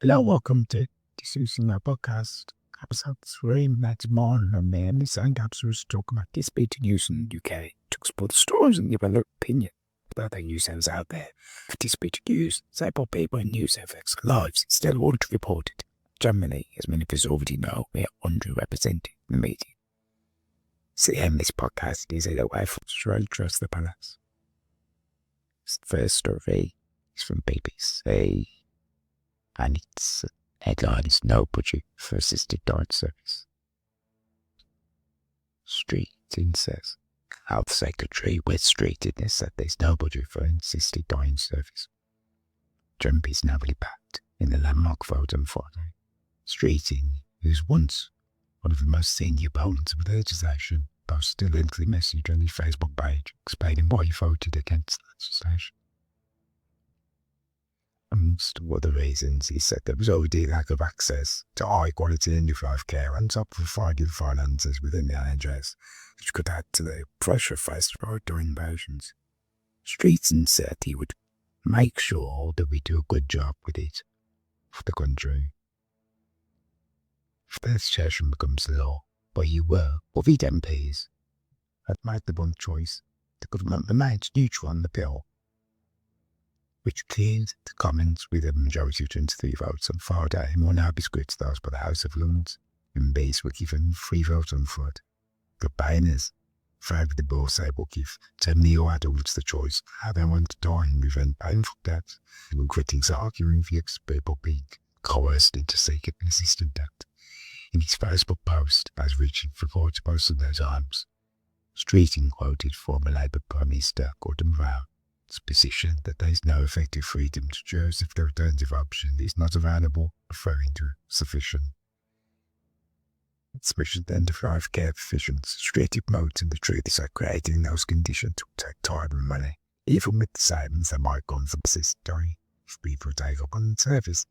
Hello, welcome to this is my podcast, episode 3, Matt Martin, man. This episodes talk about dissipated news in the UK, to explore the stories and give a their opinion about the news that is out there. For dissipated news, several people and news affects lives instead of what reported. Generally, as many of us already know, we are underrepresented in the media. So the aim of this podcast is a way for to trust the palace. The first story is from BBC. And its headline is No Budget for Assisted Dying Service. Street says Health Secretary West Street said there's no budget for an assisted dying service. Trump is now really backed in the landmark vote on Friday. Street, who's once one of the most senior opponents of the legislation, posted a lengthy message on his Facebook page explaining why he voted against the legislation. Amongst other reasons, he said there was already lack of access to high-quality end-of-life care on top of providing finances within the NHS, which could add to the pressure faced during patients. Streeton said he would make sure that we do a good job with it for the country. If the legislation becomes law, but you were, of eight MPs, had made the one choice, the government remains neutral on the bill, which cleared the Commons with a majority of 23 votes on Friday and will now be scrutinised by the House of Lords. MPs were given 3 votes on foot. Campaigners favoured the bill say will give 10-year-old adults the choice of how they want to die and prevent painful death, with critics arguing against people being coerced into seeking an assisted death. In his Facebook post, as Richard reported most of their times, Streeting quoted former Labour Prime Minister Gordon Brown. Its position that there is no effective freedom to choose if the alternative option is not available, referring to sufficient. Sufficient end-of-life care provisions, straight promoting the truth is that creating those conditions will take time and money, even with the savings that might come from assisting if people take up on the service.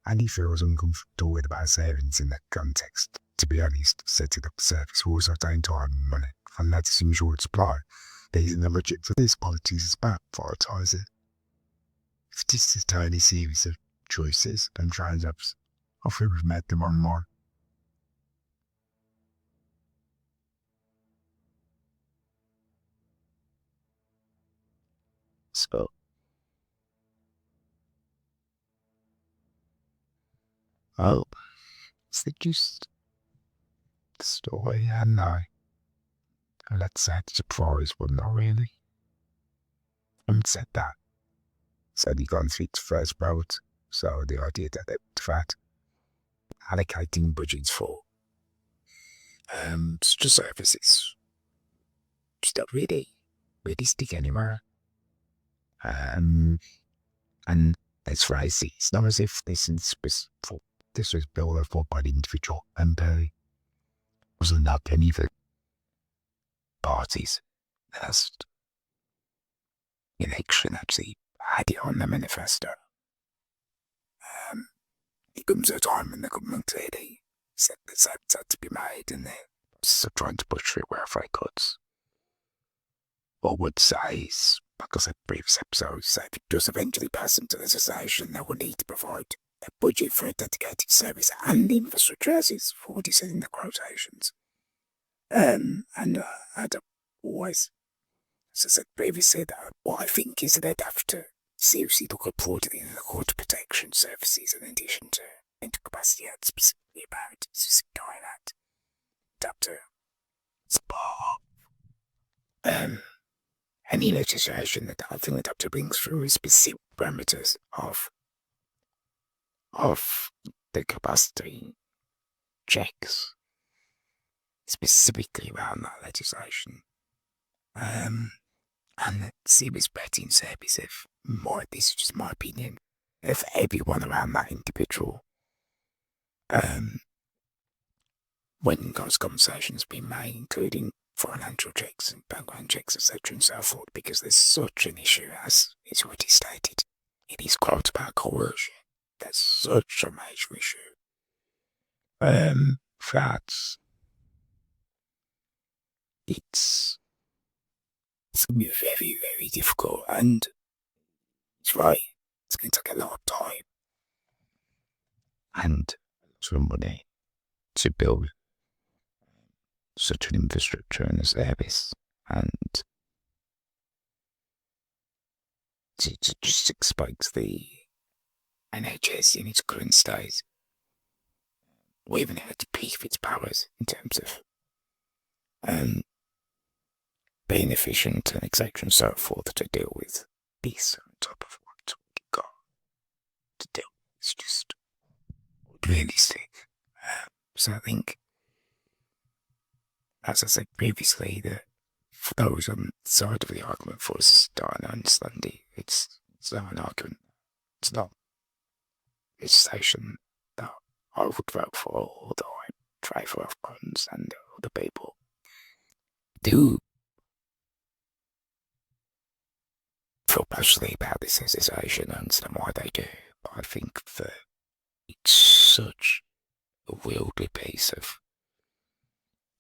And he feels uncomfortable with about savings in that context. To be honest, setting up the service will also take time and money, and that is in short supply. These the budget for these policies is about prioritising. If this is a tiny series of choices and trade-offs, I think we've made them on more. So, is that just the story? I know. Let's say it's a surprise, but not really. I haven't said that. It's only gone through its first vote, so the idea that they would have allocating budgets for such services just not really realistic anymore. And let's face it, it's not as if this was built for by the individual MP. It wasn't like any of the parties last election actually had it on the manifesto. It comes a time when the government clearly said the steps had to be made and they're still trying to push through wherever they could. What I would say is, like I said in previous episodes, if it does eventually pass into legislation, they will need to provide a budget for a dedicated service and infrastructure, as is already said in the quotations. I don't always, as I said previously, what I think is that they'd have to seriously look at broadening the water protection services in addition to capacity and specifically about going at adapter spa. Any legislation that I think adapter brings through is specific parameters of the capacity checks, specifically around that legislation. And serious betting service, if more, this is just my opinion, if everyone around that individual, when those conversations have been made, including financial checks and background checks, etc. and so forth, because there's such an issue, as is already stated, it is quite about coercion. That's such a major issue. That it's going to be very, very difficult, and it's right, it's going to take a lot of time. and some money to build such an infrastructure and a service, and it just expose the NHS in its current state, or even at the peak of its powers in terms of being efficient and etc. and so forth to deal with this on top of what we've got to deal with. It's just realistic. So I think, as I said previously, that for those on the side of the argument for starting understand it's not an argument. It's not legislation that I would vote for, although I try for Afghans and other people do feel passionately about this legislation and understand why they do. But I think that it's such a wieldy piece of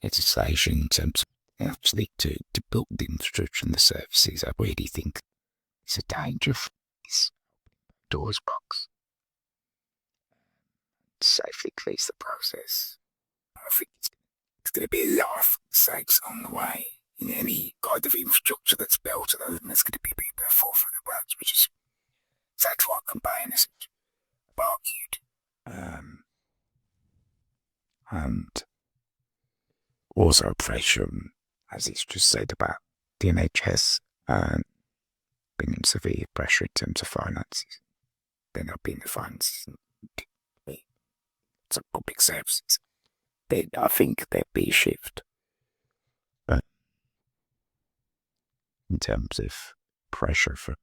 legislation in terms of actually to build the infrastructure and the services. I really think it's a danger for this doors box. Safely increase the process. I think it's going to be a lot of mistakes on the way in any kind of infrastructure that's built, and there's going to be people that fall through the cracks, which is exactly what campaigners have argued. And also pressure, as he's just said, about the NHS bringing severe pressure in terms of finances. They're not being the finances some public services. I think there'd be a shift. But in terms of pressure for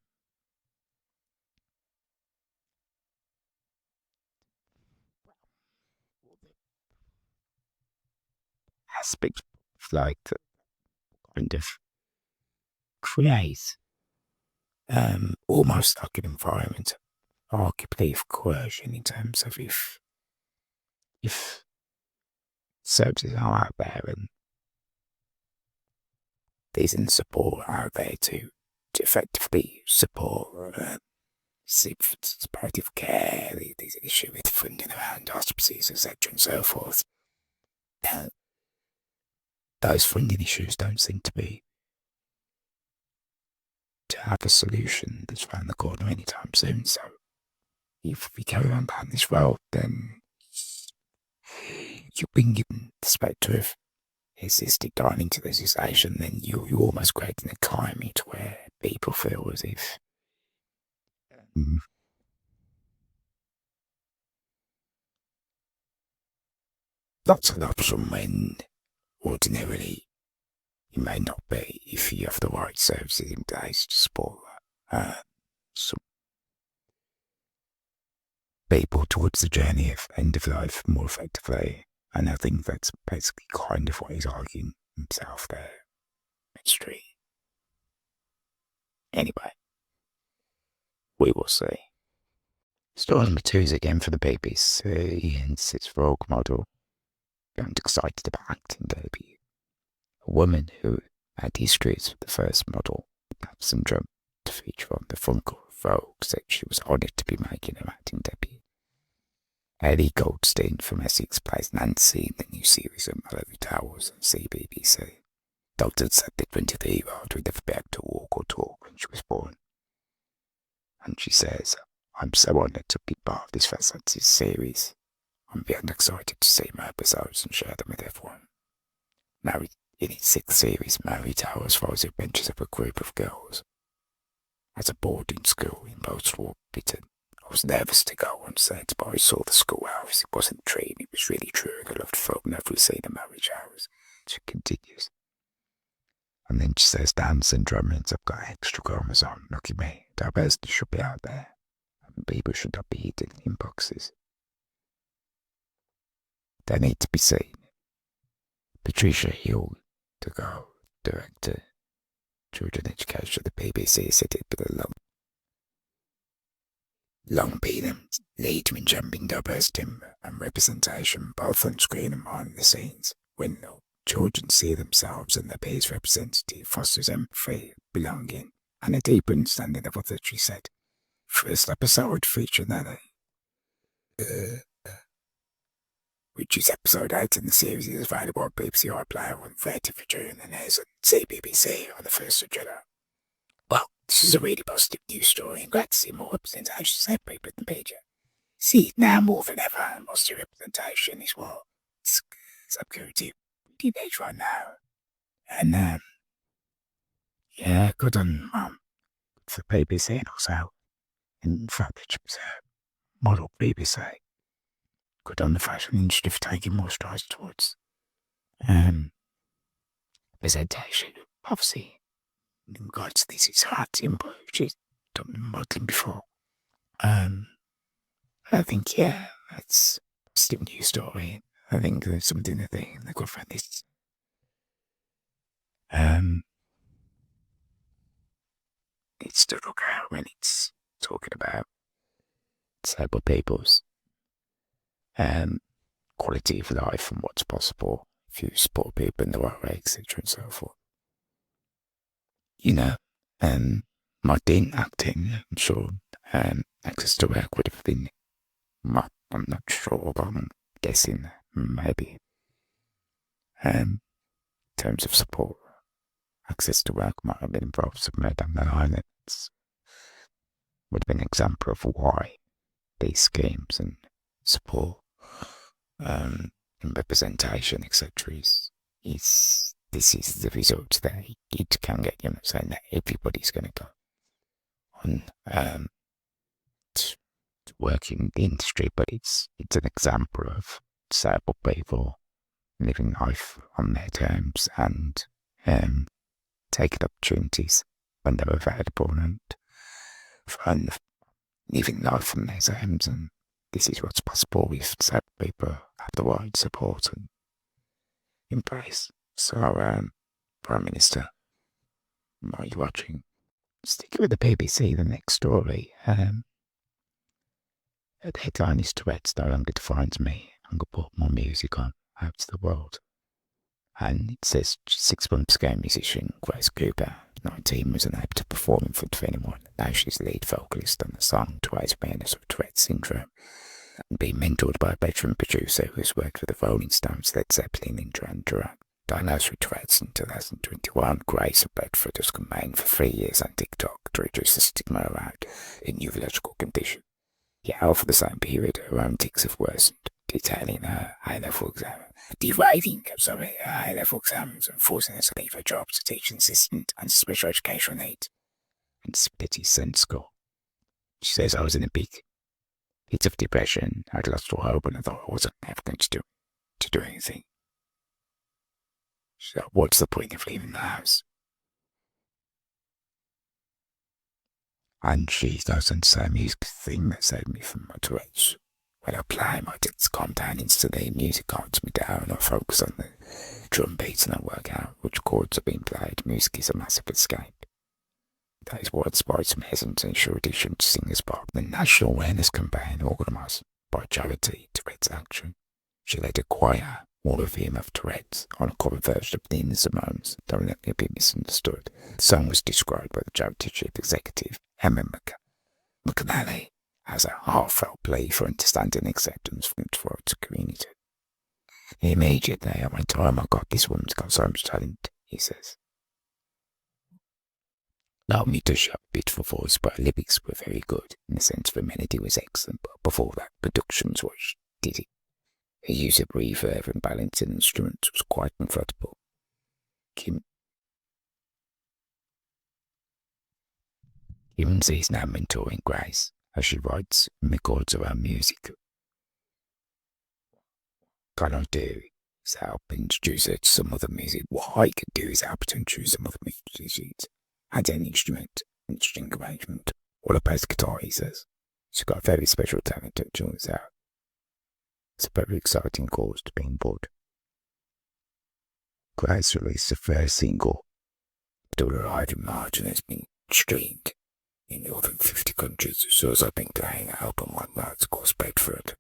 aspects like the kind of create almost like an environment, arguably of coercion, in terms of if services are out there and there isn't support out there to effectively support supportive care, there's an issue with funding around hospices, etc. and so forth. Those funding issues don't seem to have a solution that's around the corner anytime soon. So if we carry on down this road, then you've been given the spectre of assisted dying into legislation, then you're almost creating a climate where people feel as if that's an option when ordinarily it may not be, if you have the right services in place to support some people towards the journey of end of life more effectively. And I think that's basically kind of what he's arguing himself there. Mystery. Anyway, we will see. Story number 2 is again for the BBC, and it's Rogue Model. I'm excited about acting debut. A woman who had histories with the first model syndrome to feature on the front cover of Vogue said she was honoured to be making her acting debut. Ellie Goldstein from Essex plays Nancy in the new series of Mallory Towers on CBBC. Doctors said the 23-year-old would never be able to walk or talk when she was born. And she says, "I'm so honoured to be part of this fascinating series. I'm beyond excited to see my episodes and share them with everyone." Married in its 6th series, Mallory Towers follows the adventures of a group of girls. At a boarding school in post-war Britain, I was nervous to go on set, but I saw the schoolhouse. It wasn't a dream, it was really true, and I loved filming every scene of marriage hours. She continues. And then she says, Down syndrome means I've got extra chromosome. Lucky me. Diversity should be out there. And people should not be eating in boxes. They need to be seen. Patricia Hill, to go director, children education at the BBC, said it with a long been a leader in championing diversity and representation, both on screen and behind the scenes. When children see themselves and their peers represented, fosters empathy, belonging, and a deep understanding of others, she said. First episode featured Nanny. choose episode 8 in the series is available on BBC iPlayer on 30th of June and airs on CBBC on the 1st of July. Well, this is a really positive news story and glad to see more representation of people in the media. See, now more than ever, positive representation is what subcurity really needs right now. And, yeah, good on for BBC and also in fact it was model BBC. Good on the fashion industry for taking more strides towards representation. Obviously, in regards to this, it's hard to improve. She's done modelling before. I think, yeah, that's still a new story. I think there's something that the girlfriend is it's to look out when it's talking about disabled people's quality of life and what's possible if you support people in the right way, etc. and so forth. You know, modelling, acting, I'm sure access to work would have been, I'm not sure, but I'm guessing maybe. In terms of support, access to work might have been involved somewhere down the line. It would have been an example of why these schemes and support and representation, etc. is this is the result that it can get, you know, saying that everybody's going to go on to work in the industry, but it's an example of disabled people living life on their terms and taking opportunities when they're available and living life on their terms. And this is what's possible if disabled people have the right support and in place. So, Prime Minister, are you watching? Sticking with the BBC, the next story. The headline is Tourette's no longer defines me. I'm going to put more music on out to the world. And it says 6 months ago, musician Grace Cooper, 19, was unable to perform in front of anyone. Now she's lead vocalist on the song to raise awareness of Tourette's syndrome and being mentored by a veteran producer who has worked with the Rolling Stones, Led Zeppelin and Duran Duran. Diagnosed with Tourette's in 2021, Grace of Bedford has campaigned for 3 years on TikTok to reduce the stigma around a neurological condition. Yet over the same period, her own tics have worsened, detailing her high-level exams and forcing her to leave her job as a teaching assistant and special educational needs and disability sense school. She says, I was in a big pit of depression. I'd lost all hope and I thought I wasn't ever going to do anything. So what's the point of leaving the house? And she goes on to say a music thing that saved me from my Tourette's. When I play, my tics calm down instantly, music calms me down, I focus on the drum beats and I work out which chords are being played. Music is a massive escape. That is what inspired some hesitant and sure addition to sing as part of the national awareness campaign organised by charity Tourette's Action. She led a choir, Hall of Fame of Tourette's, on a cover version of Nina Simone's Don't Let Me Be Misunderstood. The song was described by the charity chief executive, Emma McNally, as a heartfelt plea for understanding and acceptance from the Tourette's community. Immediately I went, oh my God, this woman's got so much talent, he says. Not only does she have a beautiful voice, but her lyrics were very good, in the sense the melody was excellent, but before that, production was what she did it. Her use of reverb and balancing instruments was quite incredible. Gibbons is now mentoring Grace as she writes and records her own music. What can I do is help introduce her to some other music. What I can do is help to introduce some other music. Add an instrument and string arrangement, or a bass guitar, he says. She's got a very special talent to join us out. It's a very exciting cause to be on board. Grace released the first single, still arrived in March and has been streamed in more than 50 countries, so as I've been playing an album one night across Bedford.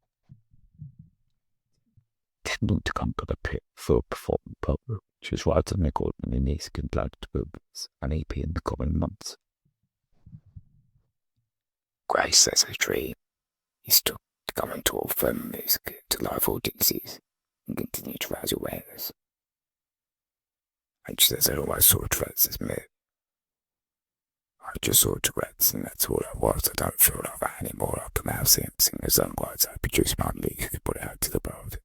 Tending to come to the pit for a performing public. She was writing and recording the music and planned to release an EP in the coming months. Grace says her dream is to come and tour film music to live audiences and continue to raise awareness. I just said, I saw Tourette's as me. I just saw Tourette's and that's all it was. I don't feel like that anymore. I come out sing a song whilst I produce my music and put it out to the world.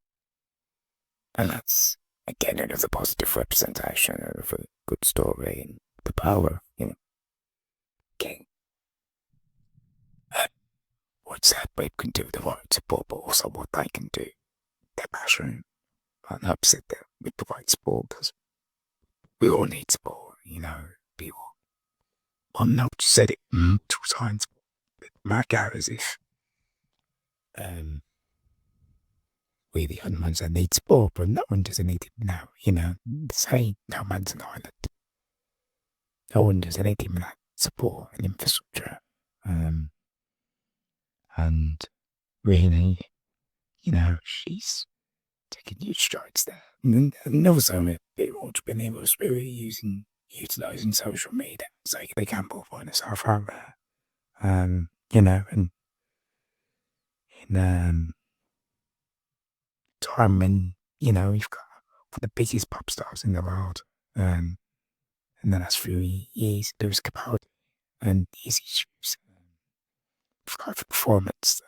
And that's, again, another positive representation of a good story and the power, Again, what's that babe can do, the right support, but also what they can do, their passion, and upset them with the right support, because we all need support, people. One note said it 2 times, but mark out as if we the only ones that need support, but no one doesn't need it now, say no man's an island. No one does anything without support and infrastructure. And really, she's taking huge strides there. And also, people entrepreneurs really utilising social media so they can both find themselves out there. And in time when, you've got the biggest pop stars in the world, in the last few years, Lewis Capaldi and Easy Shoes, for performance.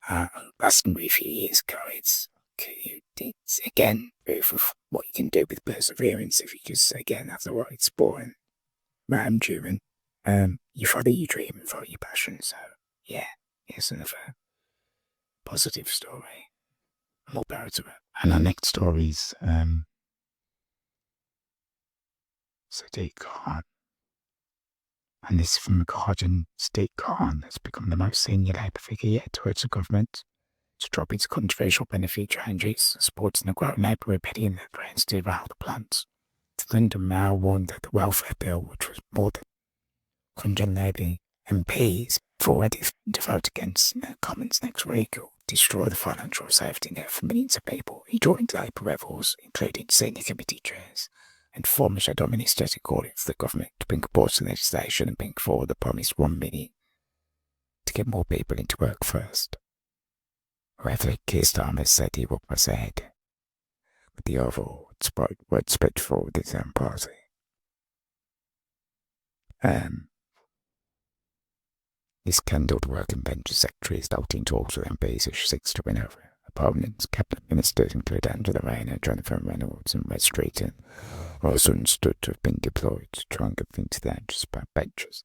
Last a few years ago, it's again proof of what you can do with perseverance if you just, again, have the right support and ram during. You follow your dream and follow your passion, so yeah, it's another positive story. More power to it. And our next story's Sadiq Khan. And this is from The Guardian. Sadiq Khan has become the most senior Labour figure yet towards the government to drop its controversial benefit changes, supporting the growing Labour rebellion that threatens to derail the plans. The London Mail warned that the welfare bill, which was more than 100 Labour MPs have already to vote against in the Commons next week, will destroy the financial safety net for millions of people. He joined Labour rebels, including senior committee chairs and former Shadow Minister, to call it for the government to bring forward legislation and bring forward the promised 1 million to get more people into work first. However, Keir Starmer said he will press ahead with the overall widespread forward his own party. This kindled working bench secretary is doubting talks with MPs who seeks to win over opponents. Cabinet ministers include Angela Rayner, Jonathan Reynolds and Wes Streeton are also understood to have been deployed to try and convince the anxious benches.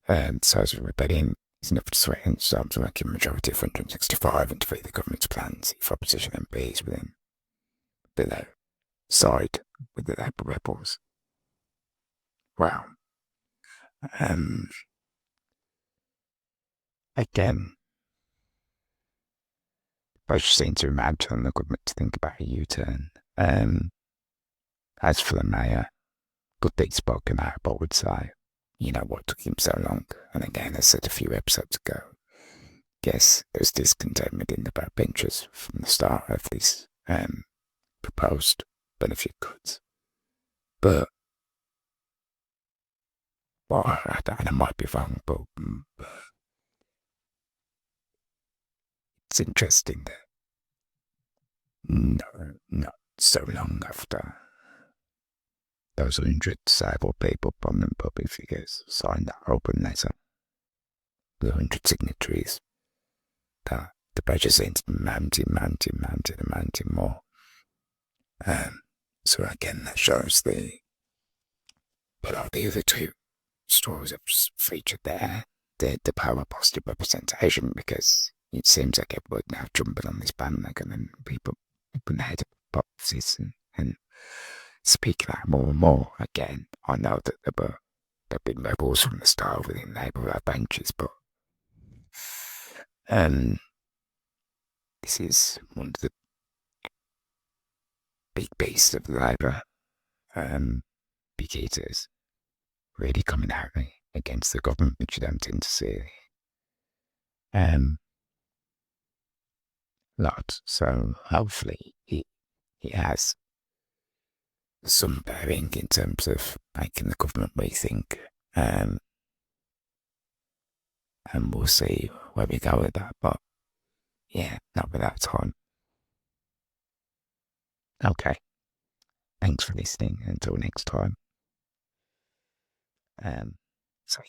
The size of the rebellion is enough to threaten Starmer's working majority of 165 and defeat the government's plans if opposition MPs below side with the Labour rebels. Wow. Again, both seem to imagine the government to think about a U-turn. As for the mayor, good things spoken out, but I would say, what took him so long? And again, as I said a few episodes ago, yes, there's discontentment in the backbenchers from the start of this proposed benefit cuts. But, I might be wrong, but it's interesting that not so long after those 100 disabled people, prominent public figures, signed that open letter with 100 signatories, that the pressure seems mounting more. So again, that shows the other two stories have featured there, the power of positive representation, because it seems like everyone now jumping on this bandwagon and people open their head of boxes and speak that more and more. Again, I know that there have been rebels from the start within Labour benches, but this is one of the big beasts of Labour big eaters really coming out against the government, which you don't tend to see lot. So hopefully he has some bearing in terms of making the government rethink, and we'll see where we go with that. But Yeah, not without time. Okay. Thanks for listening. Until next time. Um, so